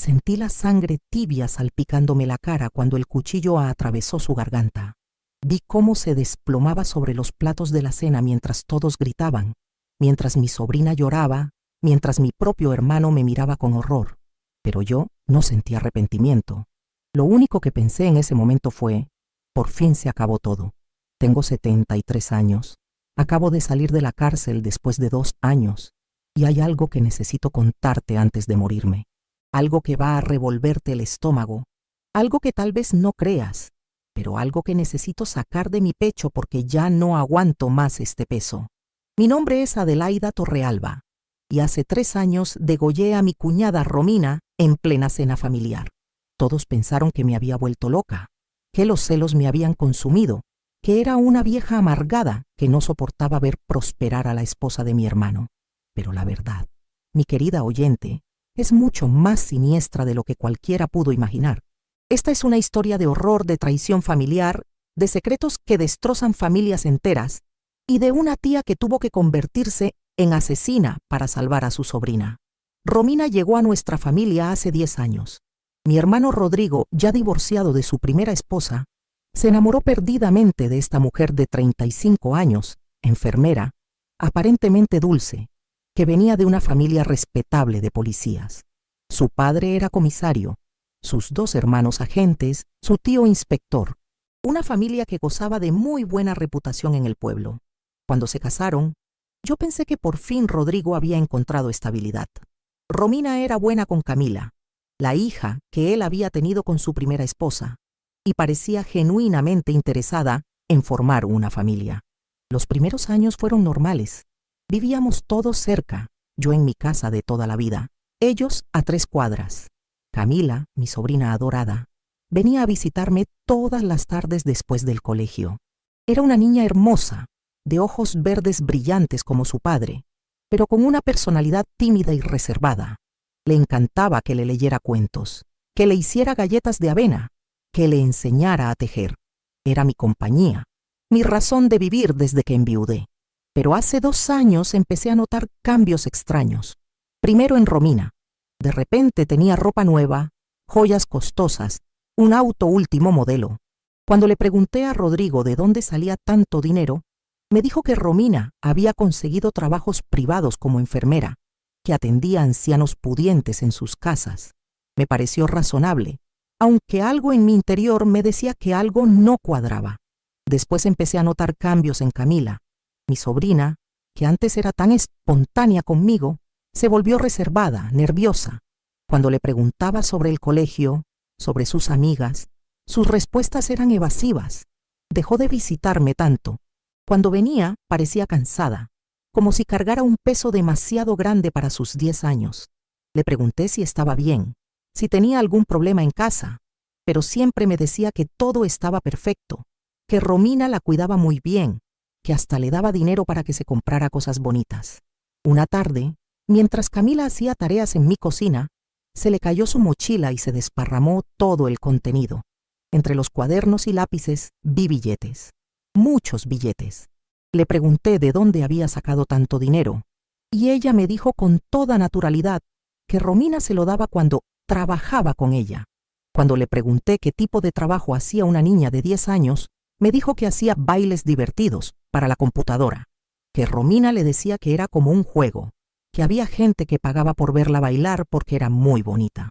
Sentí la sangre tibia salpicándome la cara cuando el cuchillo atravesó su garganta. Vi cómo se desplomaba sobre los platos de la cena mientras todos gritaban, mientras mi sobrina lloraba, mientras mi propio hermano me miraba con horror. Pero yo no sentí arrepentimiento. Lo único que pensé en ese momento fue, por fin se acabó todo. Tengo 73 años. Acabo de salir de la cárcel después de 2 años. Y hay algo que necesito contarte antes de morirme. Algo que va a revolverte el estómago. Algo que tal vez no creas, pero algo que necesito sacar de mi pecho porque ya no aguanto más este peso. Mi nombre es Adelaida Torrealba, y hace 3 años degollé a mi cuñada Romina en plena cena familiar. Todos pensaron que me había vuelto loca, que los celos me habían consumido, que era una vieja amargada que no soportaba ver prosperar a la esposa de mi hermano. Pero la verdad, mi querida oyente, es mucho más siniestra de lo que cualquiera pudo imaginar. Esta es una historia de horror, de traición familiar, de secretos que destrozan familias enteras y de una tía que tuvo que convertirse en asesina para salvar a su sobrina. Romina llegó a nuestra familia hace 10 años. Mi hermano Rodrigo, ya divorciado de su primera esposa, se enamoró perdidamente de esta mujer de 35 años, enfermera, aparentemente dulce, que venía de una familia respetable de policías. Su padre era comisario, sus 2 hermanos agentes, su tío inspector, una familia que gozaba de muy buena reputación en el pueblo. Cuando se casaron, yo pensé que por fin Rodrigo había encontrado estabilidad. Romina era buena con Camila, la hija que él había tenido con su primera esposa, y parecía genuinamente interesada en formar una familia. Los primeros años fueron normales. Vivíamos todos cerca, yo en mi casa de toda la vida, ellos a 3 cuadras. Camila, mi sobrina adorada, venía a visitarme todas las tardes después del colegio. Era una niña hermosa, de ojos verdes brillantes como su padre, pero con una personalidad tímida y reservada. Le encantaba que le leyera cuentos, que le hiciera galletas de avena, que le enseñara a tejer. Era mi compañía, mi razón de vivir desde que enviudé. Pero hace 2 años empecé a notar cambios extraños. Primero en Romina. De repente tenía ropa nueva, joyas costosas, un auto último modelo. Cuando le pregunté a Rodrigo de dónde salía tanto dinero, me dijo que Romina había conseguido trabajos privados como enfermera, que atendía a ancianos pudientes en sus casas. Me pareció razonable, aunque algo en mi interior me decía que algo no cuadraba. Después empecé a notar cambios en Camila. Mi sobrina, que antes era tan espontánea conmigo, se volvió reservada, nerviosa. Cuando le preguntaba sobre el colegio, sobre sus amigas, sus respuestas eran evasivas. Dejó de visitarme tanto. Cuando venía, parecía cansada, como si cargara un peso demasiado grande para sus 10 años. Le pregunté si estaba bien, si tenía algún problema en casa, pero siempre me decía que todo estaba perfecto, que Romina la cuidaba muy bien, que hasta le daba dinero para que se comprara cosas bonitas. Una tarde, mientras Camila hacía tareas en mi cocina, se le cayó su mochila y se desparramó todo el contenido. Entre los cuadernos y lápices vi billetes, muchos billetes. Le pregunté de dónde había sacado tanto dinero, y ella me dijo con toda naturalidad que Romina se lo daba cuando trabajaba con ella. Cuando le pregunté qué tipo de trabajo hacía una niña de 10 años, me dijo que hacía bailes divertidos para la computadora, que Romina le decía que era como un juego, que había gente que pagaba por verla bailar porque era muy bonita.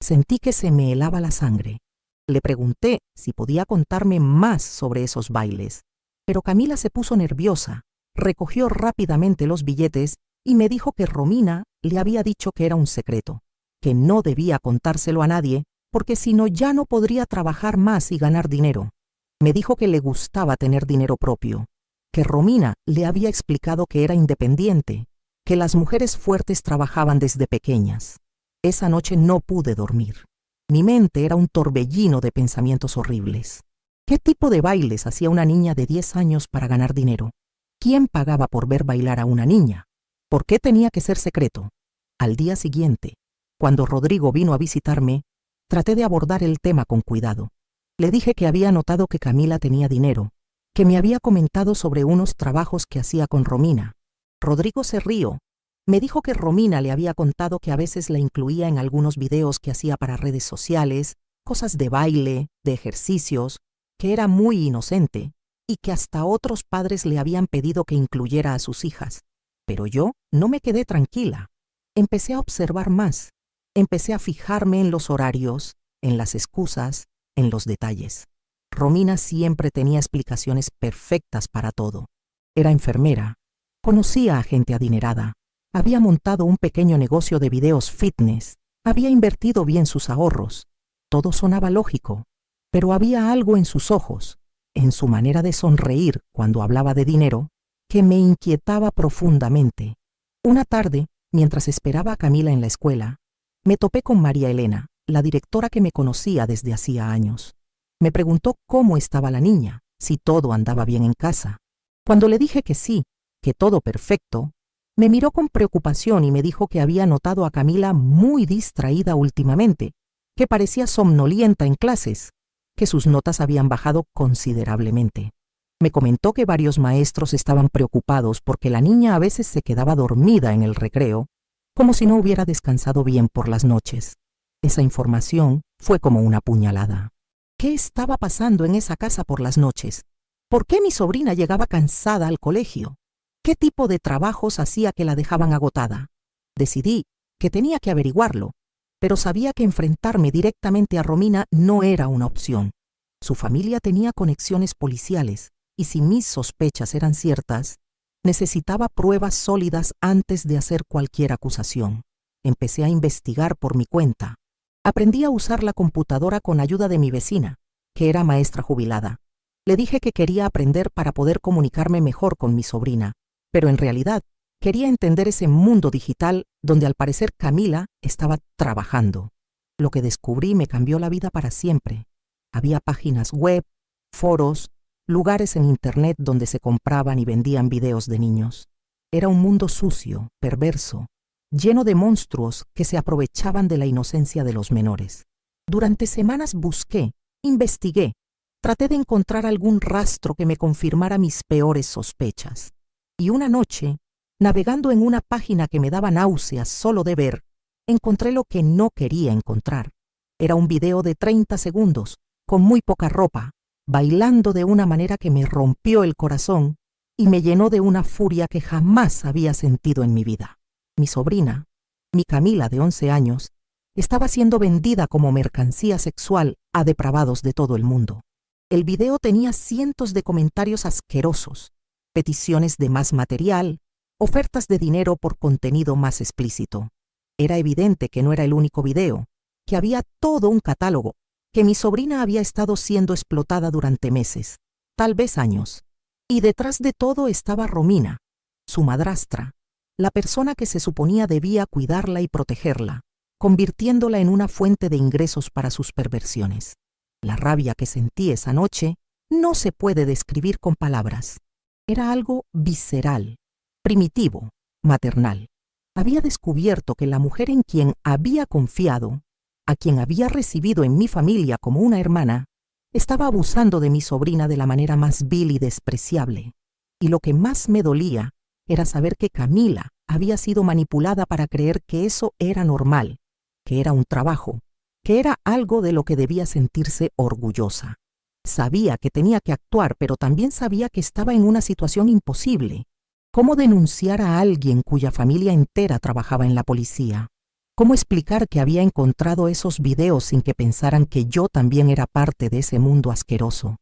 Sentí que se me helaba la sangre. Le pregunté si podía contarme más sobre esos bailes, pero Camila se puso nerviosa, recogió rápidamente los billetes y me dijo que Romina le había dicho que era un secreto, que no debía contárselo a nadie porque si no ya no podría trabajar más y ganar dinero. Me dijo que le gustaba tener dinero propio, que Romina le había explicado que era independiente, que las mujeres fuertes trabajaban desde pequeñas. Esa noche no pude dormir. Mi mente era un torbellino de pensamientos horribles. ¿Qué tipo de bailes hacía una niña de 10 años para ganar dinero? ¿Quién pagaba por ver bailar a una niña? ¿Por qué tenía que ser secreto? Al día siguiente, cuando Rodrigo vino a visitarme, traté de abordar el tema con cuidado. Le dije que había notado que Camila tenía dinero, que me había comentado sobre unos trabajos que hacía con Romina. Rodrigo se rió, Me dijo que Romina le había contado que a veces la incluía en algunos videos que hacía para redes sociales, cosas de baile, de ejercicios, que era muy inocente y que hasta otros padres le habían pedido que incluyera a sus hijas. Pero yo no me quedé tranquila. Empecé a observar más. Empecé a fijarme en los horarios, en las excusas, en los detalles. Romina siempre tenía explicaciones perfectas para todo. Era enfermera. Conocía a gente adinerada. Había montado un pequeño negocio de videos fitness. Había invertido bien sus ahorros. Todo sonaba lógico, pero había algo en sus ojos, en su manera de sonreír cuando hablaba de dinero, que me inquietaba profundamente. Una tarde, mientras esperaba a Camila en la escuela, me topé con María Elena, la directora que me conocía desde hacía años. Me preguntó cómo estaba la niña, si todo andaba bien en casa. Cuando le dije que sí, que todo perfecto, me miró con preocupación y me dijo que había notado a Camila muy distraída últimamente, que parecía somnolienta en clases, que sus notas habían bajado considerablemente. Me comentó que varios maestros estaban preocupados porque la niña a veces se quedaba dormida en el recreo, como si no hubiera descansado bien por las noches. Esa información fue como una puñalada. ¿Qué estaba pasando en esa casa por las noches? ¿Por qué mi sobrina llegaba cansada al colegio? ¿Qué tipo de trabajos hacía que la dejaban agotada? Decidí que tenía que averiguarlo, pero sabía que enfrentarme directamente a Romina no era una opción. Su familia tenía conexiones policiales, y si mis sospechas eran ciertas, necesitaba pruebas sólidas antes de hacer cualquier acusación. Empecé a investigar por mi cuenta. Aprendí a usar la computadora con ayuda de mi vecina, que era maestra jubilada. Le dije que quería aprender para poder comunicarme mejor con mi sobrina, pero en realidad quería entender ese mundo digital donde al parecer Camila estaba trabajando. Lo que descubrí me cambió la vida para siempre. Había páginas web, foros, lugares en internet donde se compraban y vendían videos de niños. Era un mundo sucio, perverso, lleno de monstruos que se aprovechaban de la inocencia de los menores. Durante semanas busqué, investigué, traté de encontrar algún rastro que me confirmara mis peores sospechas. Y una noche, navegando en una página que me daba náuseas solo de ver, encontré lo que no quería encontrar. Era un video de 30 segundos, con muy poca ropa, bailando de una manera que me rompió el corazón y me llenó de una furia que jamás había sentido en mi vida. Mi sobrina, mi Camila de 11 años, estaba siendo vendida como mercancía sexual a depravados de todo el mundo. El video tenía cientos de comentarios asquerosos, peticiones de más material, ofertas de dinero por contenido más explícito. Era evidente que no era el único video, que había todo un catálogo, que mi sobrina había estado siendo explotada durante meses, tal vez años. Y detrás de todo estaba Romina, su madrastra, la persona que se suponía debía cuidarla y protegerla, convirtiéndola en una fuente de ingresos para sus perversiones. La rabia que sentí esa noche no se puede describir con palabras. Era algo visceral, primitivo, maternal. Había descubierto que la mujer en quien había confiado, a quien había recibido en mi familia como una hermana, estaba abusando de mi sobrina de la manera más vil y despreciable. Y lo que más me dolía era saber que Camila había sido manipulada para creer que eso era normal, que era un trabajo, que era algo de lo que debía sentirse orgullosa. Sabía que tenía que actuar, pero también sabía que estaba en una situación imposible. ¿Cómo denunciar a alguien cuya familia entera trabajaba en la policía? ¿Cómo explicar que había encontrado esos videos sin que pensaran que yo también era parte de ese mundo asqueroso?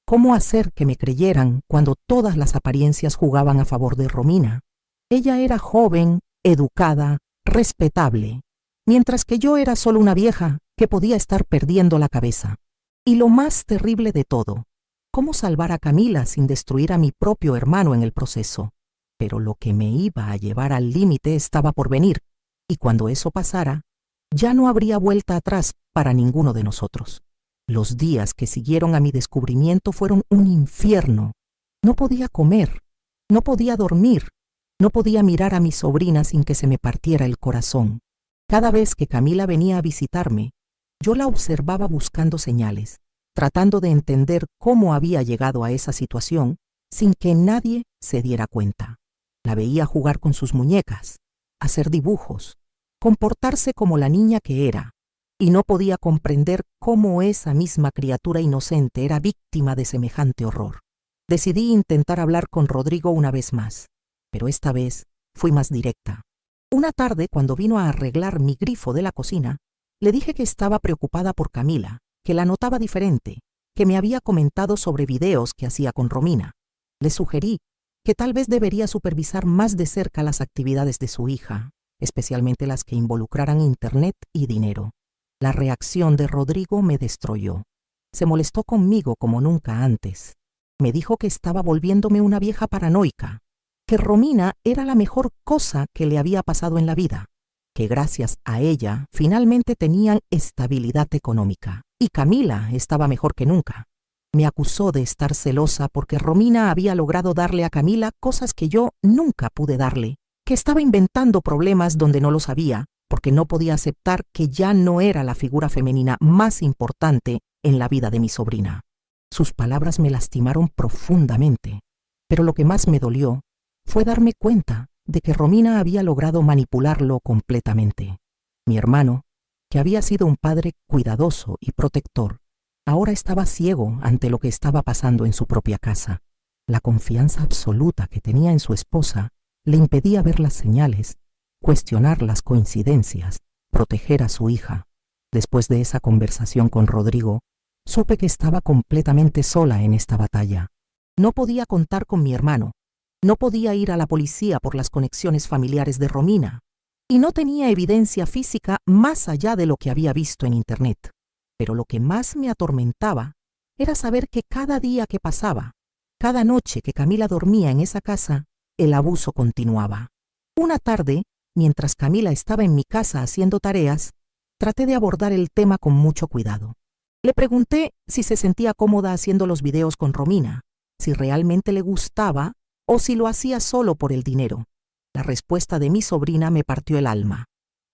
¿Cómo hacer que me creyeran cuando todas las apariencias jugaban a favor de Romina? Ella era joven, educada, respetable, mientras que yo era solo una vieja que podía estar perdiendo la cabeza. Y lo más terrible de todo, ¿cómo salvar a Camila sin destruir a mi propio hermano en el proceso? Pero lo que me iba a llevar al límite estaba por venir, y cuando eso pasara, ya no habría vuelta atrás para ninguno de nosotros. Los días que siguieron a mi descubrimiento fueron un infierno. No podía comer, no podía dormir, no podía mirar a mi sobrina sin que se me partiera el corazón. Cada vez que Camila venía a visitarme, yo la observaba buscando señales, tratando de entender cómo había llegado a esa situación sin que nadie se diera cuenta. La veía jugar con sus muñecas, hacer dibujos, comportarse como la niña que era, y no podía comprender cómo esa misma criatura inocente era víctima de semejante horror. Decidí intentar hablar con Rodrigo una vez más, pero esta vez fui más directa. Una tarde, cuando vino a arreglar mi grifo de la cocina, le dije que estaba preocupada por Camila, que la notaba diferente, que me había comentado sobre videos que hacía con Romina. Le sugerí que tal vez debería supervisar más de cerca las actividades de su hija, especialmente las que involucraran internet y dinero. La reacción de Rodrigo me destruyó. Se molestó conmigo como nunca antes. Me dijo que estaba volviéndome una vieja paranoica, que Romina era la mejor cosa que le había pasado en la vida, que gracias a ella finalmente tenían estabilidad económica, y Camila estaba mejor que nunca. Me acusó de estar celosa porque Romina había logrado darle a Camila cosas que yo nunca pude darle, que estaba inventando problemas donde no los había, porque no podía aceptar que ya no era la figura femenina más importante en la vida de mi sobrina. Sus palabras me lastimaron profundamente, pero lo que más me dolió fue darme cuenta de que Romina había logrado manipularlo completamente. Mi hermano, que había sido un padre cuidadoso y protector, ahora estaba ciego ante lo que estaba pasando en su propia casa. La confianza absoluta que tenía en su esposa le impedía ver las señales, cuestionar las coincidencias, proteger a su hija. Después de esa conversación con Rodrigo, supe que estaba completamente sola en esta batalla. No podía contar con mi hermano, no podía ir a la policía por las conexiones familiares de Romina, y no tenía evidencia física más allá de lo que había visto en internet. Pero lo que más me atormentaba era saber que cada día que pasaba, cada noche que Camila dormía en esa casa, el abuso continuaba. Una tarde, mientras Camila estaba en mi casa haciendo tareas, traté de abordar el tema con mucho cuidado. Le pregunté si se sentía cómoda haciendo los videos con Romina, si realmente le gustaba o si lo hacía solo por el dinero. La respuesta de mi sobrina me partió el alma.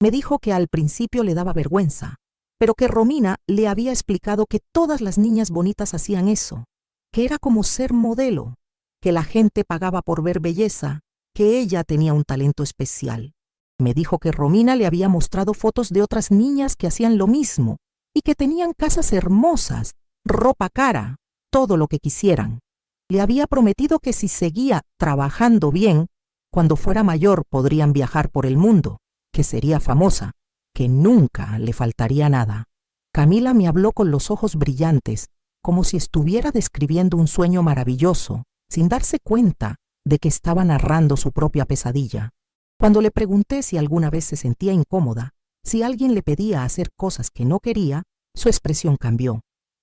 Me dijo que al principio le daba vergüenza, pero que Romina le había explicado que todas las niñas bonitas hacían eso, que era como ser modelo, que la gente pagaba por ver belleza, que ella tenía un talento especial. Me dijo que Romina le había mostrado fotos de otras niñas que hacían lo mismo y que tenían casas hermosas, ropa cara, todo lo que quisieran. Le había prometido que si seguía trabajando bien, cuando fuera mayor podrían viajar por el mundo, que sería famosa, que nunca le faltaría nada. Camila me habló con los ojos brillantes, como si estuviera describiendo un sueño maravilloso, sin darse cuenta de que estaba narrando su propia pesadilla. Cuando le pregunté si alguna vez se sentía incómoda, si alguien le pedía hacer cosas que no quería, su expresión cambió.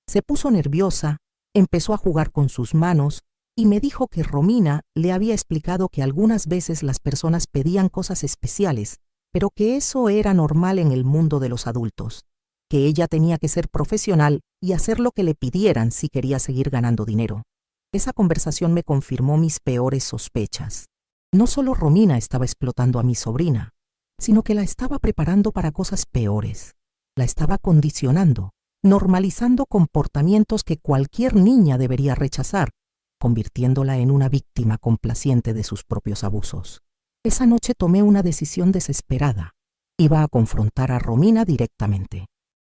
Se puso nerviosa, empezó a jugar con sus manos y me dijo que Romina le había explicado que algunas veces las personas pedían cosas especiales, pero que eso era normal en el mundo de los adultos, que ella tenía que ser profesional y hacer lo que le pidieran si quería seguir ganando dinero. Esa conversación me confirmó mis peores sospechas. No solo Romina estaba explotando a mi sobrina, sino que la estaba preparando para cosas peores. La estaba condicionando, normalizando comportamientos que cualquier niña debería rechazar, convirtiéndola en una víctima complaciente de sus propios abusos. Esa noche tomé una decisión desesperada. Iba a confrontar a Romina directamente.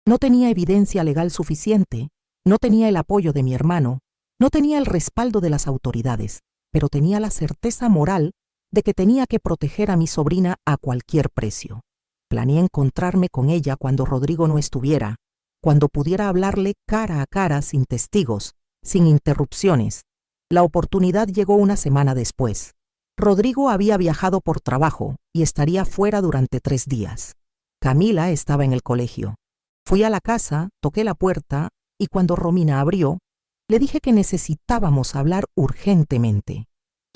No tenía evidencia legal suficiente, no tenía el apoyo de mi hermano, no tenía el respaldo de las autoridades, pero tenía la certeza moral de que tenía que proteger a mi sobrina a cualquier precio. Planeé encontrarme con ella cuando Rodrigo no estuviera, cuando pudiera hablarle cara a cara sin testigos, sin interrupciones. La oportunidad llegó una semana después. Rodrigo había viajado por trabajo y estaría fuera durante 3 días. Camila estaba en el colegio. Fui a la casa, toqué la puerta y cuando Romina abrió, le dije que necesitábamos hablar urgentemente.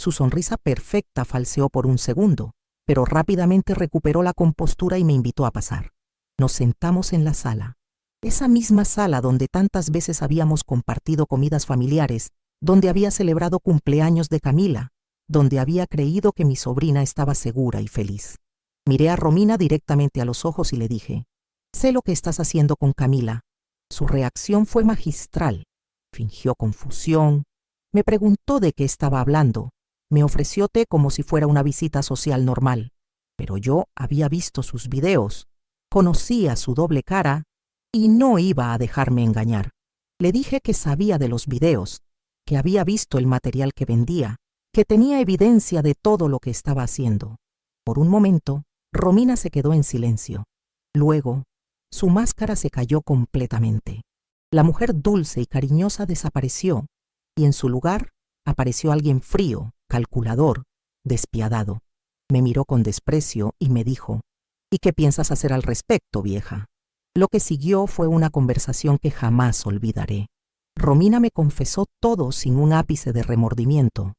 Su sonrisa perfecta falseó por un segundo, pero rápidamente recuperó la compostura y me invitó a pasar. Nos sentamos en la sala, esa misma sala donde tantas veces habíamos compartido comidas familiares, donde había celebrado cumpleaños de Camila, donde había creído que mi sobrina estaba segura y feliz. Miré a Romina directamente a los ojos y le dije: «Sé lo que estás haciendo con Camila». Su reacción fue magistral. Fingió confusión, me preguntó de qué estaba hablando, me ofreció té como si fuera una visita social normal. Pero yo había visto sus videos, conocía su doble cara y no iba a dejarme engañar. Le dije que sabía de los videos, que había visto el material que vendía, que tenía evidencia de todo lo que estaba haciendo. Por un momento, Romina se quedó en silencio. Luego, su máscara se cayó completamente. La mujer dulce y cariñosa desapareció y en su lugar apareció alguien frío, calculador, despiadado. Me miró con desprecio y me dijo: ¿Y qué piensas hacer al respecto, vieja? Lo que siguió fue una conversación que jamás olvidaré. Romina me confesó todo sin un ápice de remordimiento.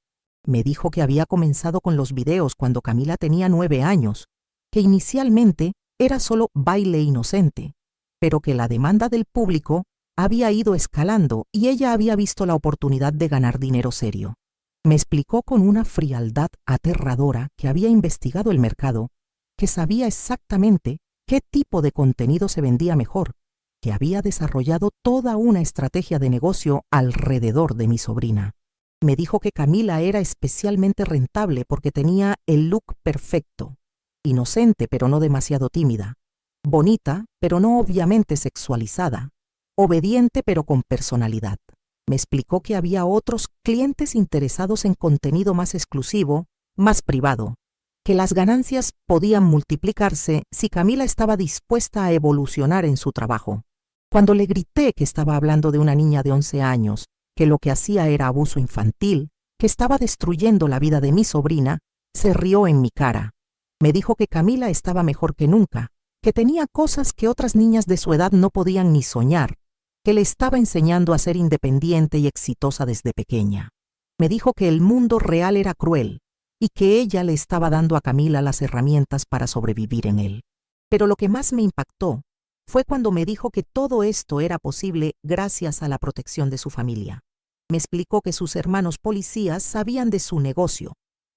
Me dijo que había comenzado con los videos cuando Camila tenía 9 años, que inicialmente era solo baile inocente, pero que la demanda del público había ido escalando y ella había visto la oportunidad de ganar dinero serio. Me explicó con una frialdad aterradora que había investigado el mercado, que sabía exactamente qué tipo de contenido se vendía mejor, que había desarrollado toda una estrategia de negocio alrededor de mi sobrina. Me dijo que Camila era especialmente rentable porque tenía el look perfecto, inocente pero no demasiado tímida, bonita pero no obviamente sexualizada, obediente pero con personalidad. Me explicó que había otros clientes interesados en contenido más exclusivo, más privado, que las ganancias podían multiplicarse si Camila estaba dispuesta a evolucionar en su trabajo. Cuando le grité que estaba hablando de una niña de 11 años, que lo que hacía era abuso infantil, que estaba destruyendo la vida de mi sobrina, se rió en mi cara. Me dijo que Camila estaba mejor que nunca, que tenía cosas que otras niñas de su edad no podían ni soñar, que le estaba enseñando a ser independiente y exitosa desde pequeña. Me dijo que el mundo real era cruel y que ella le estaba dando a Camila las herramientas para sobrevivir en él. Pero lo que más me impactó fue cuando me dijo que todo esto era posible gracias a la protección de su familia. Me explicó que sus hermanos policías sabían de su negocio,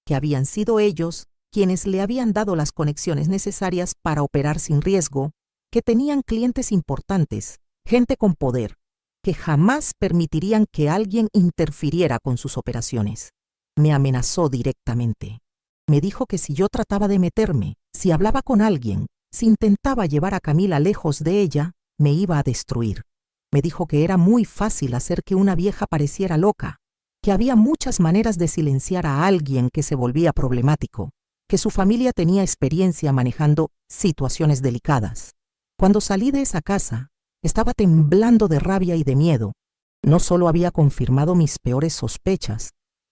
que habían sido ellos quienes le habían dado las conexiones necesarias para operar sin riesgo, que tenían clientes importantes, gente con poder, que jamás permitirían que alguien interfiriera con sus operaciones. Me amenazó directamente. Me dijo que si yo trataba de meterme, si hablaba con alguien, si intentaba llevar a Camila lejos de ella, me iba a destruir. Me dijo que era muy fácil hacer que una vieja pareciera loca, que había muchas maneras de silenciar a alguien que se volvía problemático, que su familia tenía experiencia manejando situaciones delicadas. Cuando salí de esa casa, estaba temblando de rabia y de miedo. No solo había confirmado mis peores sospechas,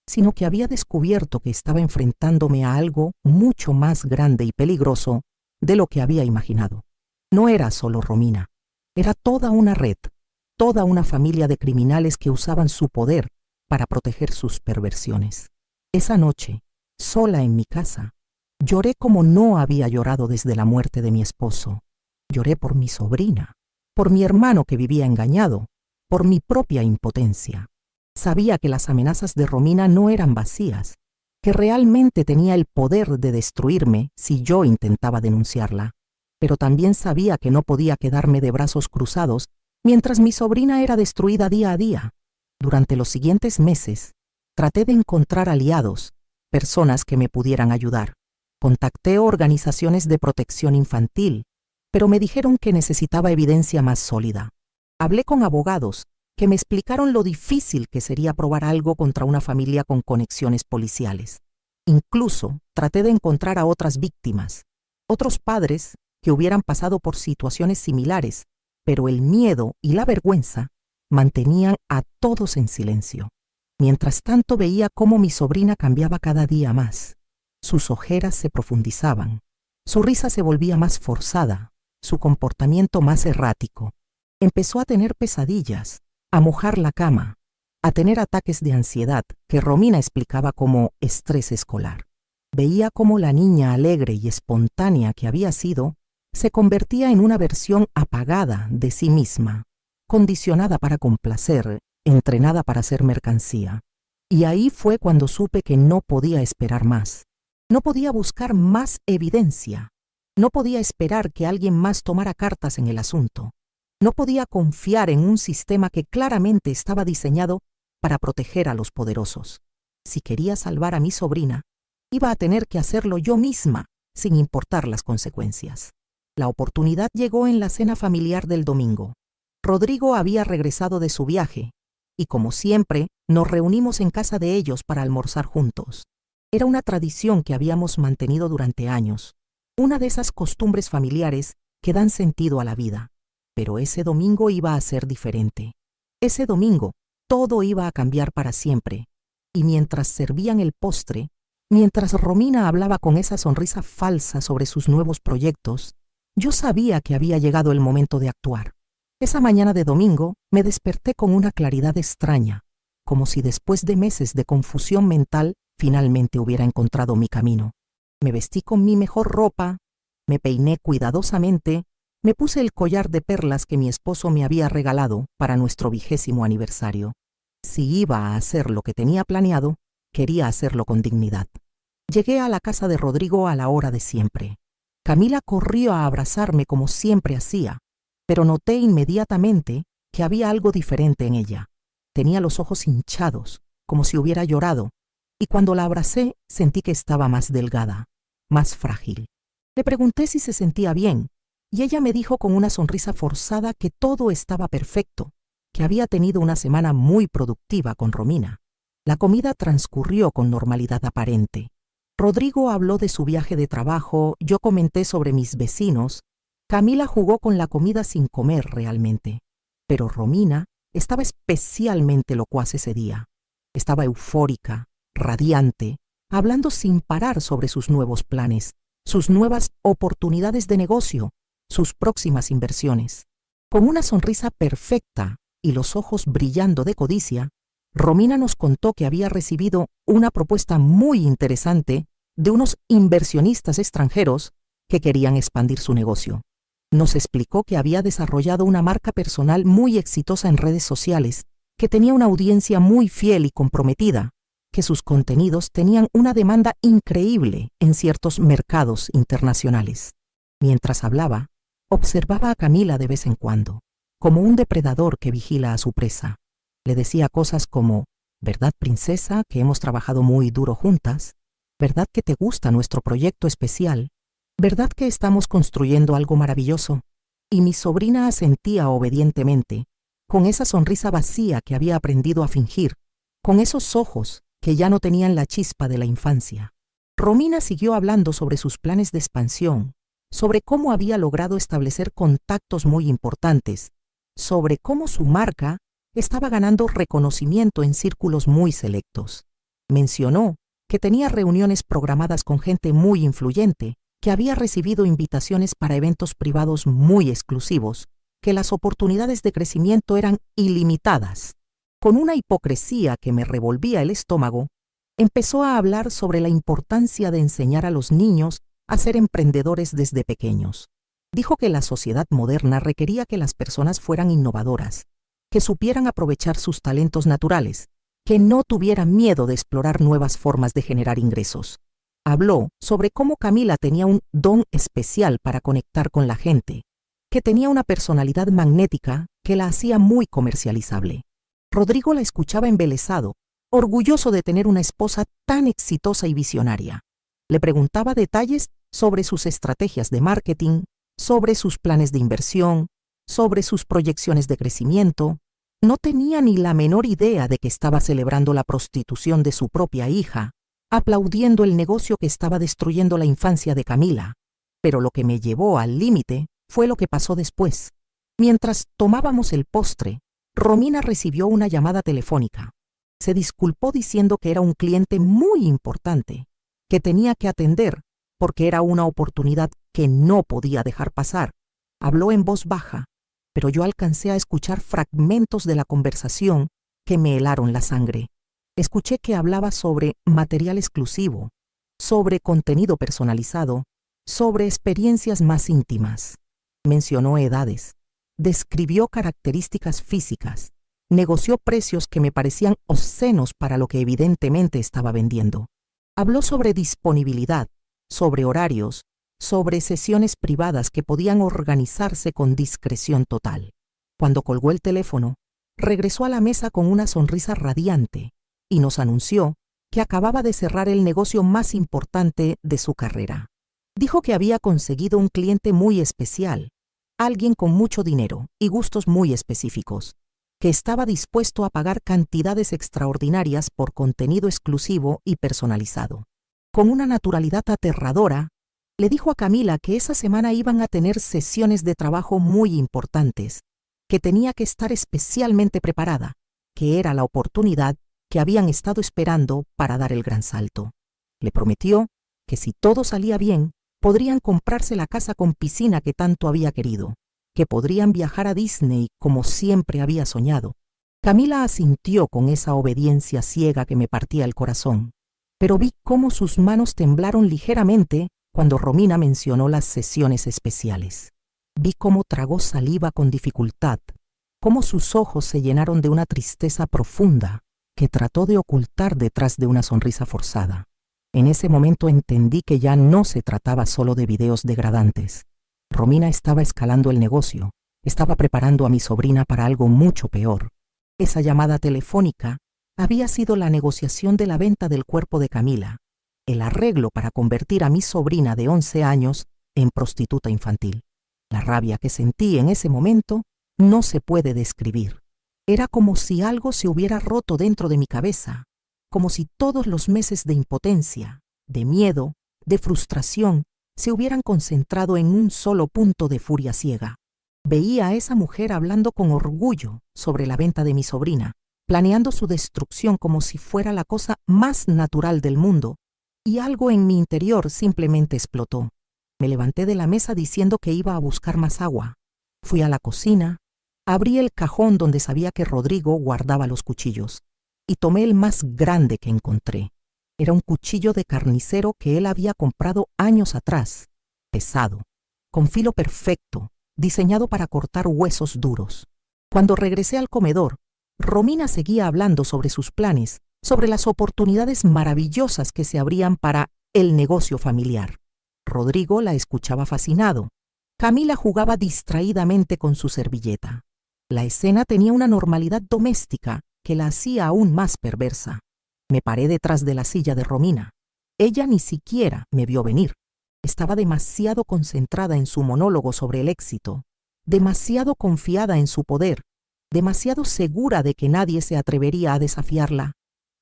sino que había descubierto que estaba enfrentándome a algo mucho más grande y peligroso de lo que había imaginado. No era solo Romina, era toda una red, toda una familia de criminales que usaban su poder para proteger sus perversiones. Esa noche, sola en mi casa, lloré como no había llorado desde la muerte de mi esposo. Lloré por mi sobrina, por mi hermano que vivía engañado, por mi propia impotencia. Sabía que las amenazas de Romina no eran vacías, que realmente tenía el poder de destruirme si yo intentaba denunciarla, pero también sabía que no podía quedarme de brazos cruzados mientras mi sobrina era destruida día a día. Durante los siguientes meses, traté de encontrar aliados, personas que me pudieran ayudar. Contacté organizaciones de protección infantil, pero me dijeron que necesitaba evidencia más sólida. Hablé con abogados que me explicaron lo difícil que sería probar algo contra una familia con conexiones policiales. Incluso traté de encontrar a otras víctimas, otros padres que hubieran pasado por situaciones similares, pero el miedo y la vergüenza mantenían a todos en silencio. Mientras tanto veía cómo mi sobrina cambiaba cada día más. Sus ojeras se profundizaban, su risa se volvía más forzada, su comportamiento más errático. Empezó a tener pesadillas, a mojar la cama, a tener ataques de ansiedad que Romina explicaba como estrés escolar. Veía cómo la niña alegre y espontánea que había sido se convertía en una versión apagada de sí misma, condicionada para complacer, entrenada para ser mercancía. Y ahí fue cuando supe que no podía esperar más. No podía buscar más evidencia. No podía esperar que alguien más tomara cartas en el asunto. No podía confiar en un sistema que claramente estaba diseñado para proteger a los poderosos. Si quería salvar a mi sobrina, iba a tener que hacerlo yo misma, sin importar las consecuencias. La oportunidad llegó en la cena familiar del domingo. Rodrigo había regresado de su viaje, y como siempre, nos reunimos en casa de ellos para almorzar juntos. Era una tradición que habíamos mantenido durante años, una de esas costumbres familiares que dan sentido a la vida. Pero ese domingo iba a ser diferente. Ese domingo, todo iba a cambiar para siempre. Y mientras servían el postre, mientras Romina hablaba con esa sonrisa falsa sobre sus nuevos proyectos, yo sabía que había llegado el momento de actuar. Esa mañana de domingo me desperté con una claridad extraña, como si después de meses de confusión mental finalmente hubiera encontrado mi camino. Me vestí con mi mejor ropa, me peiné cuidadosamente, me puse el collar de perlas que mi esposo me había regalado para nuestro 20º aniversario. Si iba a hacer lo que tenía planeado, quería hacerlo con dignidad. Llegué a la casa de Rodrigo a la hora de siempre. Camila corrió a abrazarme como siempre hacía, pero noté inmediatamente que había algo diferente en ella. Tenía los ojos hinchados, como si hubiera llorado, y cuando la abracé sentí que estaba más delgada, más frágil. Le pregunté si se sentía bien, y ella me dijo con una sonrisa forzada que todo estaba perfecto, que había tenido una semana muy productiva con Romina. La comida transcurrió con normalidad aparente. Rodrigo habló de su viaje de trabajo, yo comenté sobre mis vecinos, Camila jugó con la comida sin comer realmente, pero Romina estaba especialmente locuaz ese día. Estaba eufórica, radiante, hablando sin parar sobre sus nuevos planes, sus nuevas oportunidades de negocio, sus próximas inversiones. Con una sonrisa perfecta y los ojos brillando de codicia, Romina nos contó que había recibido una propuesta muy interesante de unos inversionistas extranjeros que querían expandir su negocio. Nos explicó que había desarrollado una marca personal muy exitosa en redes sociales, que tenía una audiencia muy fiel y comprometida, que sus contenidos tenían una demanda increíble en ciertos mercados internacionales. Mientras hablaba, observaba a Camila de vez en cuando, como un depredador que vigila a su presa. Le decía cosas como, ¿verdad, princesa, que hemos trabajado muy duro juntas? ¿Verdad que te gusta nuestro proyecto especial? ¿Verdad que estamos construyendo algo maravilloso? Y mi sobrina asentía obedientemente, con esa sonrisa vacía que había aprendido a fingir, con esos ojos que ya no tenían la chispa de la infancia. Romina siguió hablando sobre sus planes de expansión, sobre cómo había logrado establecer contactos muy importantes, sobre cómo su marca estaba ganando reconocimiento en círculos muy selectos. Mencionó que tenía reuniones programadas con gente muy influyente, que había recibido invitaciones para eventos privados muy exclusivos, que las oportunidades de crecimiento eran ilimitadas. Con una hipocresía que me revolvía el estómago, empezó a hablar sobre la importancia de enseñar a los niños a ser emprendedores desde pequeños. Dijo que la sociedad moderna requería que las personas fueran innovadoras, que supieran aprovechar sus talentos naturales, que no tuvieran miedo de explorar nuevas formas de generar ingresos. Habló sobre cómo Camila tenía un don especial para conectar con la gente, que tenía una personalidad magnética que la hacía muy comercializable. Rodrigo la escuchaba embelesado, orgulloso de tener una esposa tan exitosa y visionaria. Le preguntaba detalles sobre sus estrategias de marketing, sobre sus planes de inversión, sobre sus proyecciones de crecimiento. No tenía ni la menor idea de que estaba celebrando la prostitución de su propia hija, aplaudiendo el negocio que estaba destruyendo la infancia de Camila. Pero lo que me llevó al límite fue lo que pasó después. Mientras tomábamos el postre, Romina recibió una llamada telefónica. Se disculpó diciendo que era un cliente muy importante, que tenía que atender porque era una oportunidad que no podía dejar pasar. Habló en voz baja, pero yo alcancé a escuchar fragmentos de la conversación que me helaron la sangre. Escuché que hablaba sobre material exclusivo, sobre contenido personalizado, sobre experiencias más íntimas. Mencionó edades, describió características físicas, negoció precios que me parecían obscenos para lo que evidentemente estaba vendiendo. Habló sobre disponibilidad, sobre horarios, sobre sesiones privadas que podían organizarse con discreción total. Cuando colgó el teléfono, regresó a la mesa con una sonrisa radiante y nos anunció que acababa de cerrar el negocio más importante de su carrera. Dijo que había conseguido un cliente muy especial, alguien con mucho dinero y gustos muy específicos, que estaba dispuesto a pagar cantidades extraordinarias por contenido exclusivo y personalizado. Con una naturalidad aterradora, le dijo a Camila que esa semana iban a tener sesiones de trabajo muy importantes, que tenía que estar especialmente preparada, que era la oportunidad que habían estado esperando para dar el gran salto. Le prometió que si todo salía bien, podrían comprarse la casa con piscina que tanto había querido, que podrían viajar a Disney como siempre había soñado. Camila asintió con esa obediencia ciega que me partía el corazón, pero vi cómo sus manos temblaron ligeramente cuando Romina mencionó las sesiones especiales. Vi cómo tragó saliva con dificultad, cómo sus ojos se llenaron de una tristeza profunda que trató de ocultar detrás de una sonrisa forzada. En ese momento entendí que ya no se trataba solo de videos degradantes. Romina estaba escalando el negocio, estaba preparando a mi sobrina para algo mucho peor. Esa llamada telefónica había sido la negociación de la venta del cuerpo de Camila, el arreglo para convertir a mi sobrina de 11 años en prostituta infantil. La rabia que sentí en ese momento no se puede describir. Era como si algo se hubiera roto dentro de mi cabeza, como si todos los meses de impotencia, de miedo, de frustración, se hubieran concentrado en un solo punto de furia ciega. Veía a esa mujer hablando con orgullo sobre la venta de mi sobrina, planeando su destrucción como si fuera la cosa más natural del mundo, y algo en mi interior simplemente explotó. Me levanté de la mesa diciendo que iba a buscar más agua. Fui a la cocina, abrí el cajón donde sabía que Rodrigo guardaba los cuchillos, y tomé el más grande que encontré. Era un cuchillo de carnicero que él había comprado años atrás, pesado, con filo perfecto, diseñado para cortar huesos duros. Cuando regresé al comedor, Romina seguía hablando sobre sus planes, sobre las oportunidades maravillosas que se abrían para el negocio familiar. Rodrigo la escuchaba fascinado. Camila jugaba distraídamente con su servilleta. La escena tenía una normalidad doméstica que la hacía aún más perversa. Me paré detrás de la silla de Romina. Ella ni siquiera me vio venir. Estaba demasiado concentrada en su monólogo sobre el éxito, demasiado confiada en su poder, demasiado segura de que nadie se atrevería a desafiarla.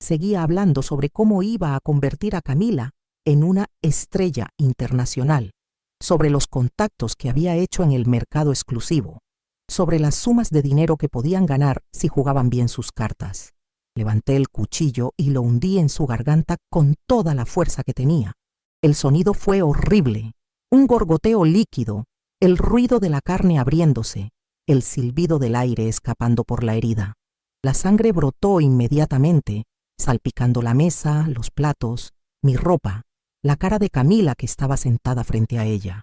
Seguía hablando sobre cómo iba a convertir a Camila en una estrella internacional, sobre los contactos que había hecho en el mercado exclusivo, sobre las sumas de dinero que podían ganar si jugaban bien sus cartas. Levanté el cuchillo y lo hundí en su garganta con toda la fuerza que tenía. El sonido fue horrible, un gorgoteo líquido, el ruido de la carne abriéndose, el silbido del aire escapando por la herida. La sangre brotó inmediatamente, salpicando la mesa, los platos, mi ropa, la cara de Camila que estaba sentada frente a ella.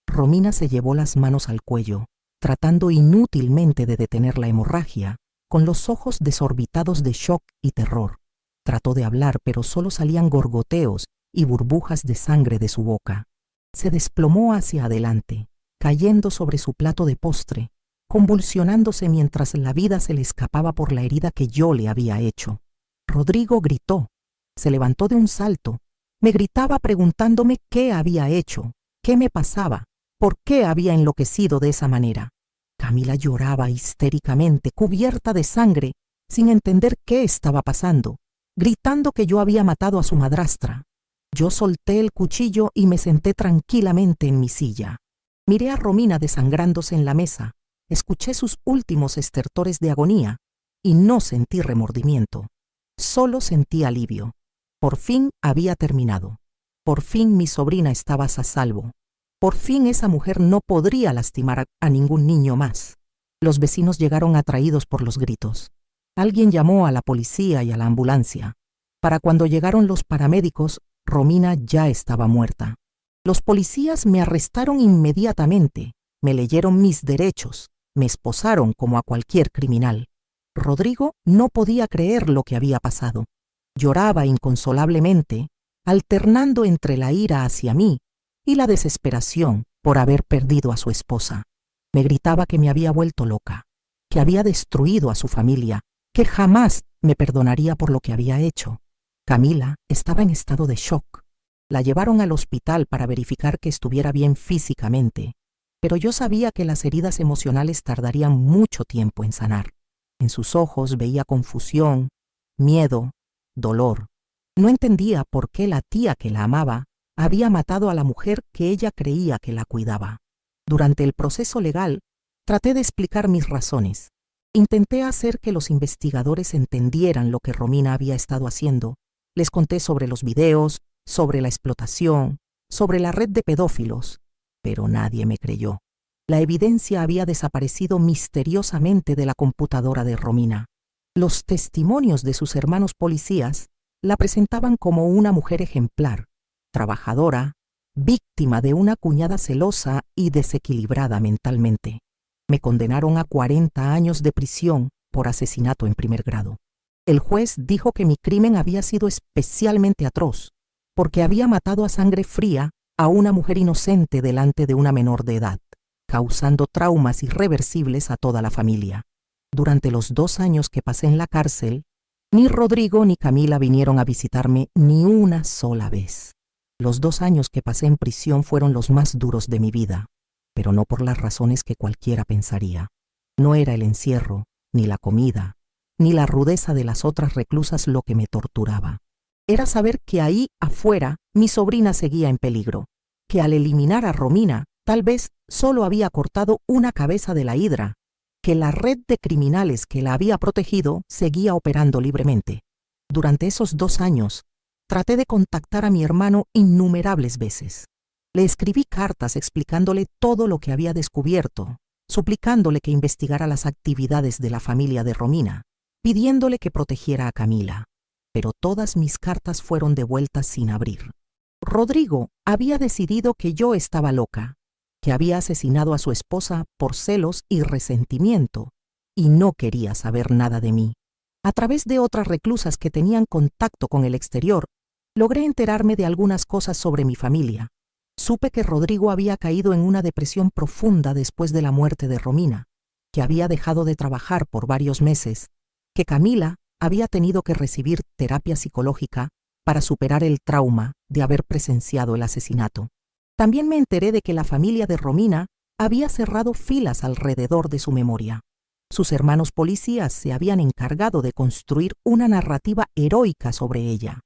Romina se llevó las manos al cuello, tratando inútilmente de detener la hemorragia, con los ojos desorbitados de shock y terror. Trató de hablar, pero solo salían gorgoteos y burbujas de sangre de su boca. Se desplomó hacia adelante, cayendo sobre su plato de postre, convulsionándose mientras la vida se le escapaba por la herida que yo le había hecho. Rodrigo gritó. Se levantó de un salto. Me gritaba preguntándome qué había hecho, qué me pasaba, por qué había enloquecido de esa manera. Camila lloraba histéricamente, cubierta de sangre, sin entender qué estaba pasando, gritando que yo había matado a su madrastra. Yo solté el cuchillo y me senté tranquilamente en mi silla. Miré a Romina desangrándose en la mesa, escuché sus últimos estertores de agonía y no sentí remordimiento. Solo sentí alivio. Por fin había terminado. Por fin mi sobrina estaba a salvo. Por fin esa mujer no podría lastimar a ningún niño más. Los vecinos llegaron atraídos por los gritos. Alguien llamó a la policía y a la ambulancia. Para cuando llegaron los paramédicos, Romina ya estaba muerta. Los policías me arrestaron inmediatamente, me leyeron mis derechos, me esposaron como a cualquier criminal. Rodrigo no podía creer lo que había pasado. Lloraba inconsolablemente, alternando entre la ira hacia mí y la desesperación por haber perdido a su esposa. Me gritaba que me había vuelto loca, que había destruido a su familia, que jamás me perdonaría por lo que había hecho. Camila estaba en estado de shock. La llevaron al hospital para verificar que estuviera bien físicamente, pero yo sabía que las heridas emocionales tardarían mucho tiempo en sanar. En sus ojos veía confusión, miedo, dolor. No entendía por qué la tía que la amaba había matado a la mujer que ella creía que la cuidaba. Durante el proceso legal, traté de explicar mis razones. Intenté hacer que los investigadores entendieran lo que Romina había estado haciendo. Les conté sobre los videos, sobre la explotación, sobre la red de pedófilos, pero nadie me creyó. La evidencia había desaparecido misteriosamente de la computadora de Romina. Los testimonios de sus hermanos policías la presentaban como una mujer ejemplar, trabajadora, víctima de una cuñada celosa y desequilibrada mentalmente. Me condenaron a 40 años de prisión por asesinato en primer grado. El juez dijo que mi crimen había sido especialmente atroz, porque había matado a sangre fría a una mujer inocente delante de una menor de edad, causando traumas irreversibles a toda la familia. Durante los 2 años que pasé en la cárcel, ni Rodrigo ni Camila vinieron a visitarme ni una sola vez. Los 2 años que pasé en prisión fueron los más duros de mi vida, pero no por las razones que cualquiera pensaría. No era el encierro, ni la comida, ni la rudeza de las otras reclusas lo que me torturaba. Era saber que ahí afuera mi sobrina seguía en peligro, que al eliminar a Romina tal vez solo había cortado una cabeza de la hidra, que la red de criminales que la había protegido seguía operando libremente. Durante esos 2 años, traté de contactar a mi hermano innumerables veces. Le escribí cartas explicándole todo lo que había descubierto, suplicándole que investigara las actividades de la familia de Romina, pidiéndole que protegiera a Camila. Pero todas mis cartas fueron devueltas sin abrir. Rodrigo había decidido que yo estaba loca, que había asesinado a su esposa por celos y resentimiento, y no quería saber nada de mí. A través de otras reclusas que tenían contacto con el exterior, logré enterarme de algunas cosas sobre mi familia. Supe que Rodrigo había caído en una depresión profunda después de la muerte de Romina, que había dejado de trabajar por varios meses, que Camila había tenido que recibir terapia psicológica para superar el trauma de haber presenciado el asesinato. También me enteré de que la familia de Romina había cerrado filas alrededor de su memoria. Sus hermanos policías se habían encargado de construir una narrativa heroica sobre ella.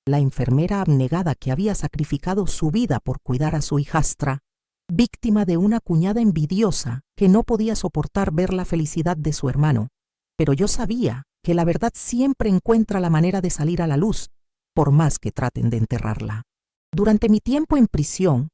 La enfermera abnegada que había sacrificado su vida por cuidar a su hijastra, víctima de una cuñada envidiosa que no podía soportar ver la felicidad de su hermano. Pero yo sabía que la verdad siempre encuentra la manera de salir a la luz, por más que traten de enterrarla. Durante mi tiempo en prisión,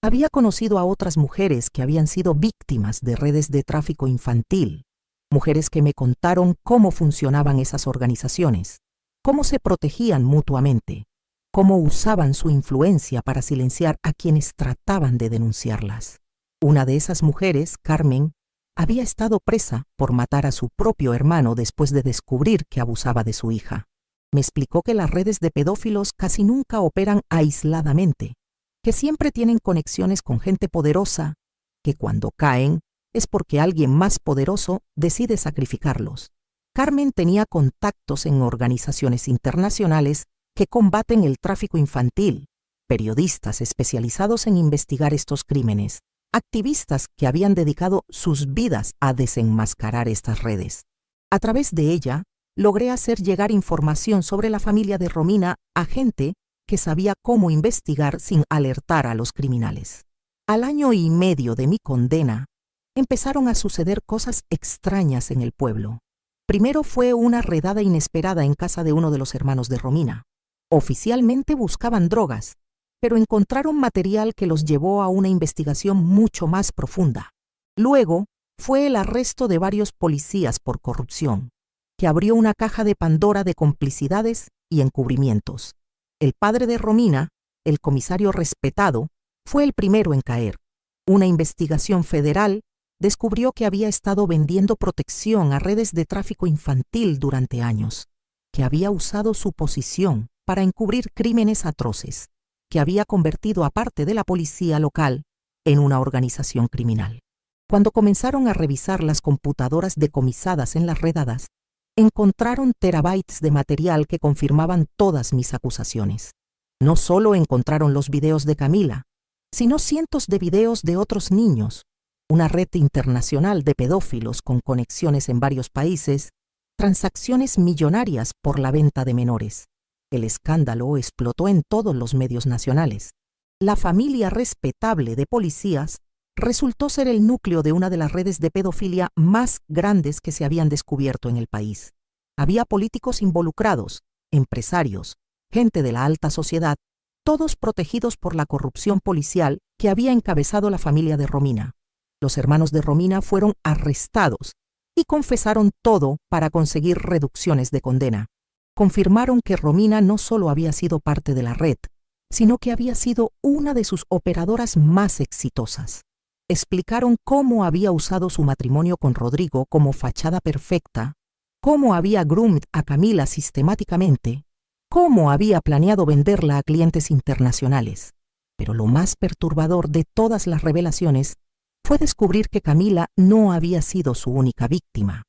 había conocido a otras mujeres que habían sido víctimas de redes de tráfico infantil, mujeres que me contaron cómo funcionaban esas organizaciones, cómo se protegían mutuamente, cómo usaban su influencia para silenciar a quienes trataban de denunciarlas. Una de esas mujeres, Carmen, había estado presa por matar a su propio hermano después de descubrir que abusaba de su hija. Me explicó que las redes de pedófilos casi nunca operan aisladamente, que siempre tienen conexiones con gente poderosa, que cuando caen es porque alguien más poderoso decide sacrificarlos. Carmen tenía contactos en organizaciones internacionales que combaten el tráfico infantil, periodistas especializados en investigar estos crímenes, activistas que habían dedicado sus vidas a desenmascarar estas redes. A través de ella, logré hacer llegar información sobre la familia de Romina a gente que sabía cómo investigar sin alertar a los criminales. Al 1 año y medio de mi condena, empezaron a suceder cosas extrañas en el pueblo. Primero fue una redada inesperada en casa de uno de los hermanos de Romina. Oficialmente buscaban drogas, pero encontraron material que los llevó a una investigación mucho más profunda. Luego fue el arresto de varios policías por corrupción, que abrió una caja de Pandora de complicidades y encubrimientos. El padre de Romina, el comisario respetado, fue el primero en caer. Una investigación federal descubrió que había estado vendiendo protección a redes de tráfico infantil durante años, que había usado su posición para encubrir crímenes atroces, que había convertido a parte de la policía local en una organización criminal. Cuando comenzaron a revisar las computadoras decomisadas en las redadas, encontraron terabytes de material que confirmaban todas mis acusaciones. No solo encontraron los videos de Camila, sino cientos de videos de otros niños, una red internacional de pedófilos con conexiones en varios países, transacciones millonarias por la venta de menores. El escándalo explotó en todos los medios nacionales. La familia respetable de policías resultó ser el núcleo de una de las redes de pedofilia más grandes que se habían descubierto en el país. Había políticos involucrados, empresarios, gente de la alta sociedad, todos protegidos por la corrupción policial que había encabezado la familia de Romina. Los hermanos de Romina fueron arrestados y confesaron todo para conseguir reducciones de condena. Confirmaron que Romina no solo había sido parte de la red, sino que había sido una de sus operadoras más exitosas. Explicaron cómo había usado su matrimonio con Rodrigo como fachada perfecta, cómo había groomed a Camila sistemáticamente, cómo había planeado venderla a clientes internacionales. Pero lo más perturbador de todas las revelaciones fue descubrir que Camila no había sido su única víctima.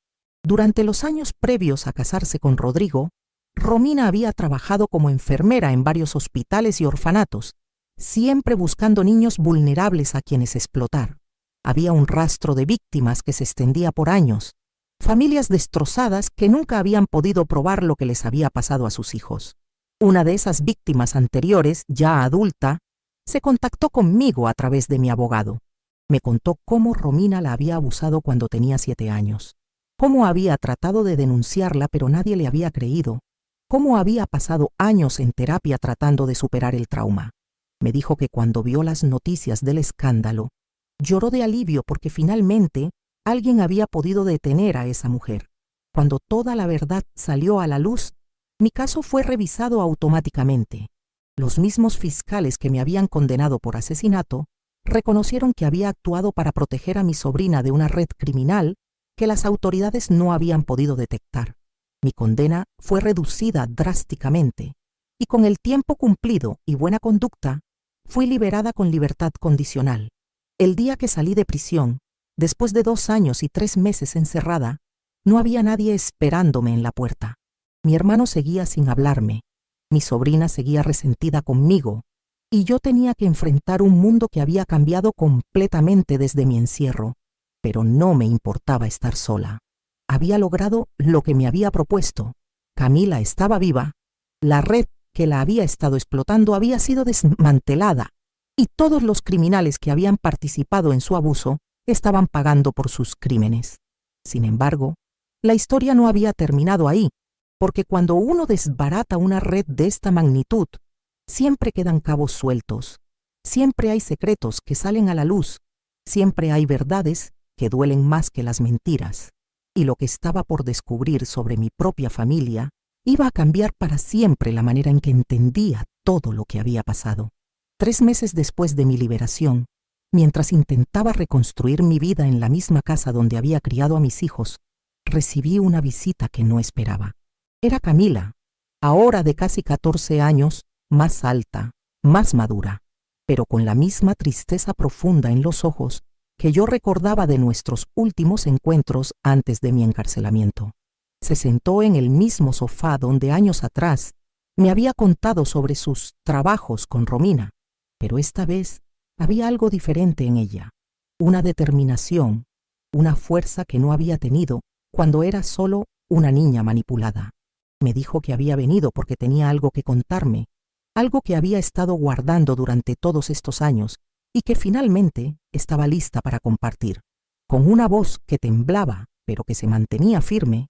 Durante los años previos a casarse con Rodrigo, Romina había trabajado como enfermera en varios hospitales y orfanatos, siempre buscando niños vulnerables a quienes explotar. Había un rastro de víctimas que se extendía por años, familias destrozadas que nunca habían podido probar lo que les había pasado a sus hijos. Una de esas víctimas anteriores, ya adulta, se contactó conmigo a través de mi abogado. Me contó cómo Romina la había abusado cuando tenía 7 años, cómo había tratado de denunciarla pero nadie le había creído, cómo había pasado años en terapia tratando de superar el trauma. Me dijo que cuando vio las noticias del escándalo, lloró de alivio porque finalmente alguien había podido detener a esa mujer. Cuando toda la verdad salió a la luz, mi caso fue revisado automáticamente. Los mismos fiscales que me habían condenado por asesinato reconocieron que había actuado para proteger a mi sobrina de una red criminal que las autoridades no habían podido detectar. Mi condena fue reducida drásticamente y con el tiempo cumplido y buena conducta, fui liberada con libertad condicional. El día que salí de prisión, después de 2 años y 3 meses encerrada, no había nadie esperándome en la puerta. Mi hermano seguía sin hablarme, mi sobrina seguía resentida conmigo, y yo tenía que enfrentar un mundo que había cambiado completamente desde mi encierro, pero no me importaba estar sola. Había logrado lo que me había propuesto. Camila estaba viva, la red que la había estado explotando había sido desmantelada, y todos los criminales que habían participado en su abuso estaban pagando por sus crímenes. Sin embargo, la historia no había terminado ahí, porque cuando uno desbarata una red de esta magnitud, siempre quedan cabos sueltos, siempre hay secretos que salen a la luz, siempre hay verdades que duelen más que las mentiras, y lo que estaba por descubrir sobre mi propia familia iba a cambiar para siempre la manera en que entendía todo lo que había pasado. 3 meses después de mi liberación, mientras intentaba reconstruir mi vida en la misma casa donde había criado a mis hijos, recibí una visita que no esperaba. Era Camila, ahora de casi 14 años, más alta, más madura, pero con la misma tristeza profunda en los ojos que yo recordaba de nuestros últimos encuentros antes de mi encarcelamiento. Se sentó en el mismo sofá donde años atrás me había contado sobre sus trabajos con Romina, pero esta vez había algo diferente en ella, una determinación, una fuerza que no había tenido cuando era solo una niña manipulada. Me dijo que había venido porque tenía algo que contarme, algo que había estado guardando durante todos estos años y que finalmente estaba lista para compartir. Con una voz que temblaba, pero que se mantenía firme,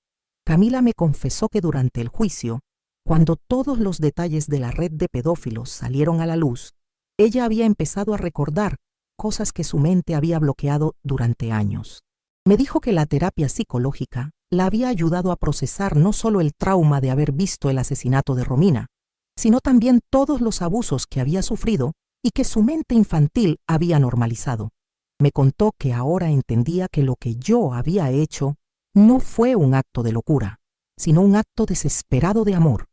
Camila me confesó que durante el juicio, cuando todos los detalles de la red de pedófilos salieron a la luz, ella había empezado a recordar cosas que su mente había bloqueado durante años. Me dijo que la terapia psicológica la había ayudado a procesar no solo el trauma de haber visto el asesinato de Romina, sino también todos los abusos que había sufrido y que su mente infantil había normalizado. Me contó que ahora entendía que lo que yo había hecho no fue un acto de locura, sino un acto desesperado de amor.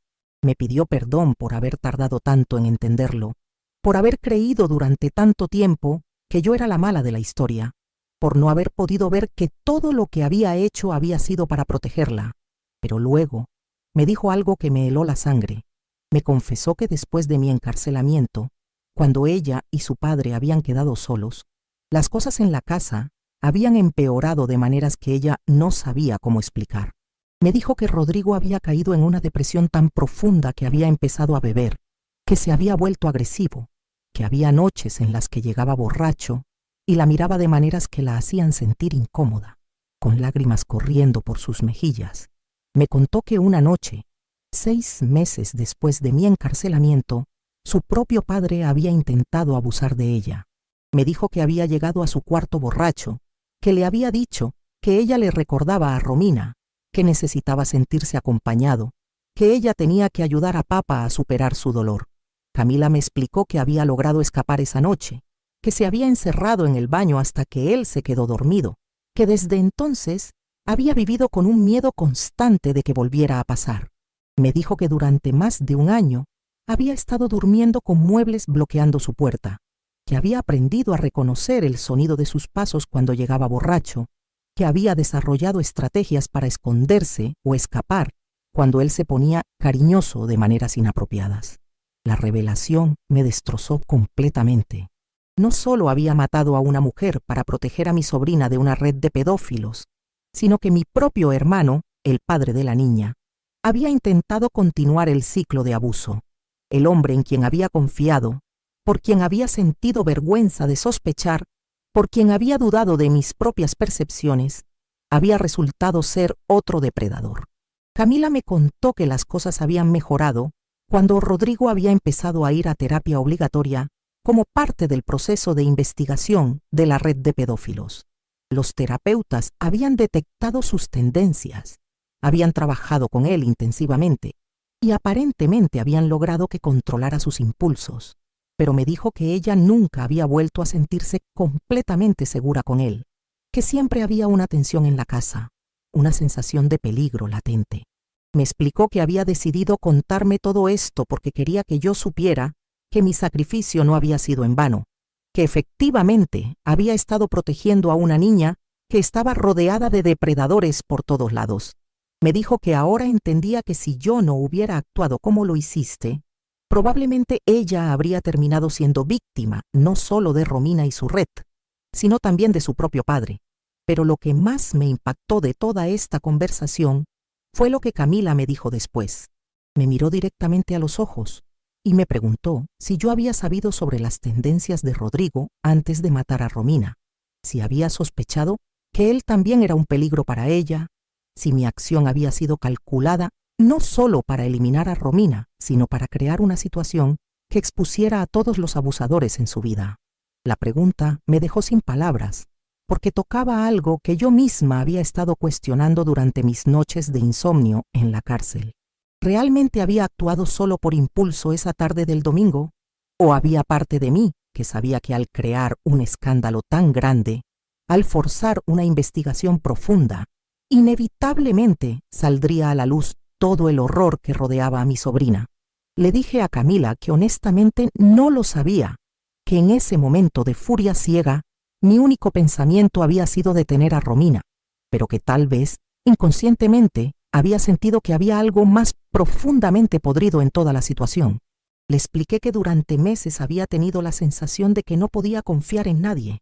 Me pidió perdón por haber tardado tanto en entenderlo, por haber creído durante tanto tiempo que yo era la mala de la historia, por no haber podido ver que todo lo que había hecho había sido para protegerla. Pero luego me dijo algo que me heló la sangre. Me confesó que después de mi encarcelamiento, cuando ella y su padre habían quedado solos, las cosas en la casa habían empeorado de maneras que ella no sabía cómo explicar. Me dijo que Rodrigo había caído en una depresión tan profunda que había empezado a beber, que se había vuelto agresivo, que había noches en las que llegaba borracho y la miraba de maneras que la hacían sentir incómoda, con lágrimas corriendo por sus mejillas. Me contó que una noche, 6 meses después de mi encarcelamiento, su propio padre había intentado abusar de ella. Me dijo que había llegado a su cuarto borracho, que le había dicho que ella le recordaba a Romina, que necesitaba sentirse acompañado, que ella tenía que ayudar a Papa a superar su dolor. Camila me explicó que había logrado escapar esa noche, que se había encerrado en el baño hasta que él se quedó dormido, que desde entonces había vivido con un miedo constante de que volviera a pasar. Me dijo que durante más de un año había estado durmiendo con muebles bloqueando su puerta, que había aprendido a reconocer el sonido de sus pasos cuando llegaba borracho, que había desarrollado estrategias para esconderse o escapar cuando él se ponía cariñoso de maneras inapropiadas. La revelación me destrozó completamente. No solo había matado a una mujer para proteger a mi sobrina de una red de pedófilos, sino que mi propio hermano, el padre de la niña, había intentado continuar el ciclo de abuso. El hombre en quien había confiado, por quien había sentido vergüenza de sospechar, por quien había dudado de mis propias percepciones, había resultado ser otro depredador. Camila me contó que las cosas habían mejorado cuando Rodrigo había empezado a ir a terapia obligatoria como parte del proceso de investigación de la red de pedófilos. Los terapeutas habían detectado sus tendencias, habían trabajado con él intensivamente y aparentemente habían logrado que controlara sus impulsos, pero me dijo que ella nunca había vuelto a sentirse completamente segura con él, que siempre había una tensión en la casa, una sensación de peligro latente. Me explicó que había decidido contarme todo esto porque quería que yo supiera que mi sacrificio no había sido en vano, que efectivamente había estado protegiendo a una niña que estaba rodeada de depredadores por todos lados. Me dijo que ahora entendía que si yo no hubiera actuado como lo hiciste, probablemente ella habría terminado siendo víctima no solo de Romina y su red, sino también de su propio padre. Pero lo que más me impactó de toda esta conversación fue lo que Camila me dijo después. Me miró directamente a los ojos y me preguntó si yo había sabido sobre las tendencias de Rodrigo antes de matar a Romina, si había sospechado que él también era un peligro para ella, si mi acción había sido calculada no solo para eliminar a Romina, sino para crear una situación que expusiera a todos los abusadores en su vida. La pregunta me dejó sin palabras, porque tocaba algo que yo misma había estado cuestionando durante mis noches de insomnio en la cárcel. ¿Realmente había actuado solo por impulso esa tarde del domingo? ¿O había parte de mí que sabía que al crear un escándalo tan grande, al forzar una investigación profunda, inevitablemente saldría a la luz todo el horror que rodeaba a mi sobrina? Le dije a Camila que honestamente no lo sabía, que en ese momento de furia ciega, mi único pensamiento había sido detener a Romina, pero que tal vez, inconscientemente, había sentido que había algo más profundamente podrido en toda la situación. Le expliqué que durante meses había tenido la sensación de que no podía confiar en nadie,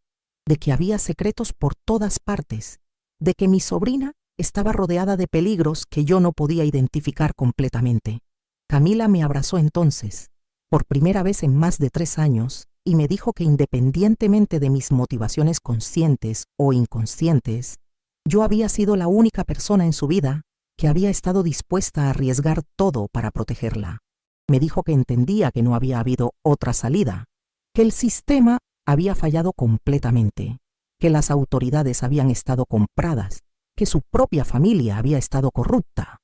de que había secretos por todas partes, de que mi sobrina estaba rodeada de peligros que yo no podía identificar completamente. Camila me abrazó entonces, por primera vez en más de 3 años, y me dijo que independientemente de mis motivaciones conscientes o inconscientes, yo había sido la única persona en su vida que había estado dispuesta a arriesgar todo para protegerla. Me dijo que entendía que no había habido otra salida, que el sistema había fallado completamente, que las autoridades habían estado compradas, que su propia familia había estado corrupta.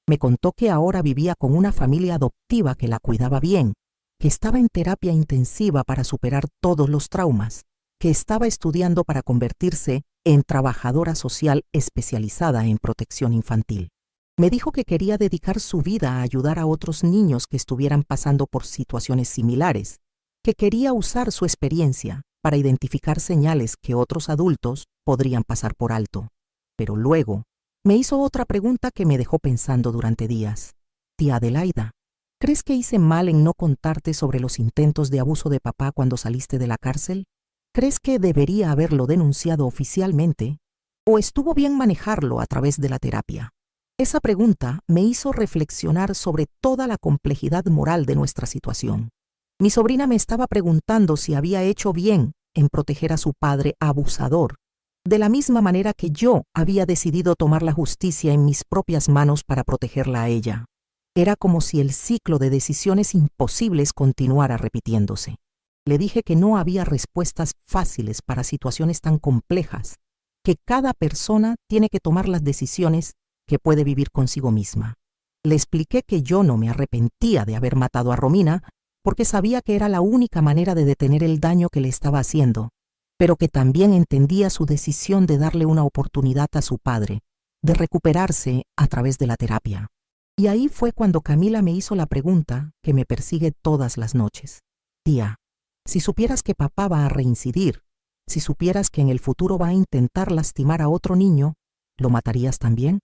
Me contó que ahora vivía con una familia adoptiva que la cuidaba bien, que estaba en terapia intensiva para superar todos los traumas, que estaba estudiando para convertirse en trabajadora social especializada en protección infantil. Me dijo que quería dedicar su vida a ayudar a otros niños que estuvieran pasando por situaciones similares, que quería usar su experiencia para identificar señales que otros adultos podrían pasar por alto. Pero luego me hizo otra pregunta que me dejó pensando durante días. Tía Adelaida, ¿Crees que hice mal en no contarte sobre los intentos de abuso de papá cuando saliste de la cárcel? ¿Crees que debería haberlo denunciado oficialmente? ¿O estuvo bien manejarlo a través de la terapia? Esa pregunta me hizo reflexionar sobre toda la complejidad moral de nuestra situación. Mi sobrina me estaba preguntando si había hecho bien en proteger a su padre abusador, de la misma manera que yo había decidido tomar la justicia en mis propias manos para protegerla a ella. Era como si el ciclo de decisiones imposibles continuara repitiéndose. Le dije que no había respuestas fáciles para situaciones tan complejas, que cada persona tiene que tomar las decisiones que puede vivir consigo misma. Le expliqué que yo no me arrepentía de haber matado a Romina porque sabía que era la única manera de detener el daño que le estaba haciendo, pero que también entendía su decisión de darle una oportunidad a su padre, de recuperarse a través de la terapia. Y ahí fue cuando Camila me hizo la pregunta que me persigue todas las noches. Tía, si supieras que papá va a reincidir, si supieras que en el futuro va a intentar lastimar a otro niño, ¿lo matarías también?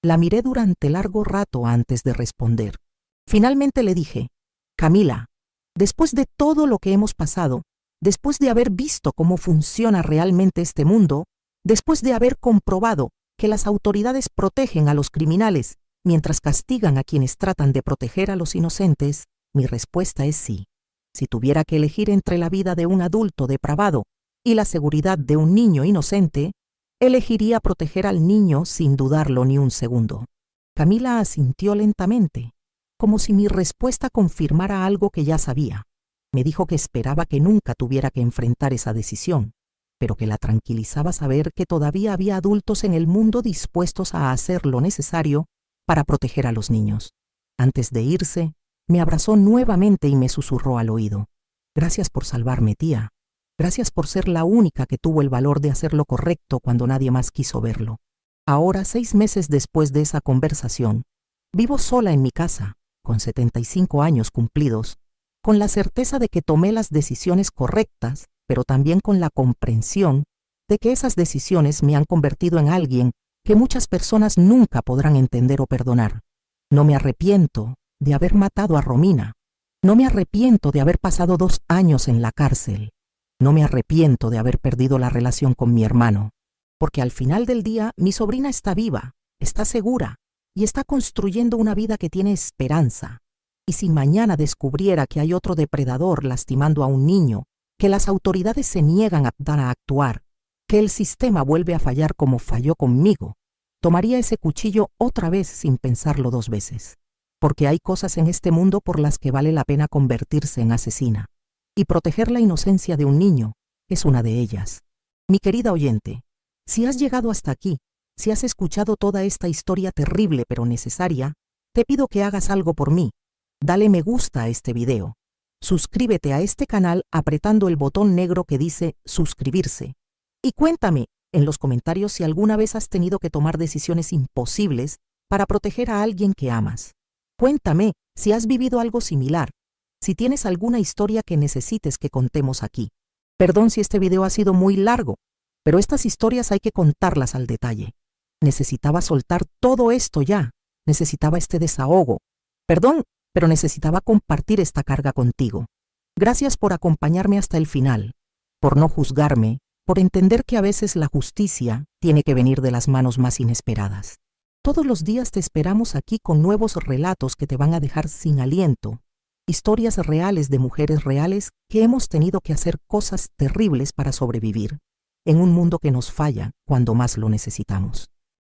La miré durante largo rato antes de responder. Finalmente le dije, Camila, después de todo lo que hemos pasado, después de haber visto cómo funciona realmente este mundo, después de haber comprobado que las autoridades protegen a los criminales mientras castigan a quienes tratan de proteger a los inocentes, mi respuesta es sí. Si tuviera que elegir entre la vida de un adulto depravado y la seguridad de un niño inocente, elegiría proteger al niño sin dudarlo ni un segundo. Camila asintió lentamente, como si mi respuesta confirmara algo que ya sabía. Me dijo que esperaba que nunca tuviera que enfrentar esa decisión, pero que la tranquilizaba saber que todavía había adultos en el mundo dispuestos a hacer lo necesario para proteger a los niños. Antes de irse, me abrazó nuevamente y me susurró al oído. Gracias por salvarme, tía. Gracias por ser la única que tuvo el valor de hacer lo correcto cuando nadie más quiso verlo. Ahora, 6 meses después de esa conversación, vivo sola en mi casa, con 75 años cumplidos, con la certeza de que tomé las decisiones correctas, pero también con la comprensión de que esas decisiones me han convertido en alguien que muchas personas nunca podrán entender o perdonar. No me arrepiento de haber matado a Romina. No me arrepiento de haber pasado 2 años en la cárcel. No me arrepiento de haber perdido la relación con mi hermano, porque al final del día mi sobrina está viva, está segura y está construyendo una vida que tiene esperanza. Y si mañana descubriera que hay otro depredador lastimando a un niño, que las autoridades se niegan a actuar, que el sistema vuelve a fallar como falló conmigo, tomaría ese cuchillo otra vez sin pensarlo 2 veces. Porque hay cosas en este mundo por las que vale la pena convertirse en asesina. Y proteger la inocencia de un niño es una de ellas. Mi querida oyente, si has llegado hasta aquí, si has escuchado toda esta historia terrible pero necesaria, te pido que hagas algo por mí. Dale me gusta a este video. Suscríbete a este canal apretando el botón negro que dice suscribirse. Y cuéntame en los comentarios si alguna vez has tenido que tomar decisiones imposibles para proteger a alguien que amas. Cuéntame si has vivido algo similar, si tienes alguna historia que necesites que contemos aquí. Perdón si este video ha sido muy largo, pero estas historias hay que contarlas al detalle. Necesitaba soltar todo esto ya, necesitaba este desahogo. Perdón, pero necesitaba compartir esta carga contigo. Gracias por acompañarme hasta el final, por no juzgarme, por entender que a veces la justicia tiene que venir de las manos más inesperadas. Todos los días te esperamos aquí con nuevos relatos que te van a dejar sin aliento, historias reales de mujeres reales que hemos tenido que hacer cosas terribles para sobrevivir, en un mundo que nos falla cuando más lo necesitamos.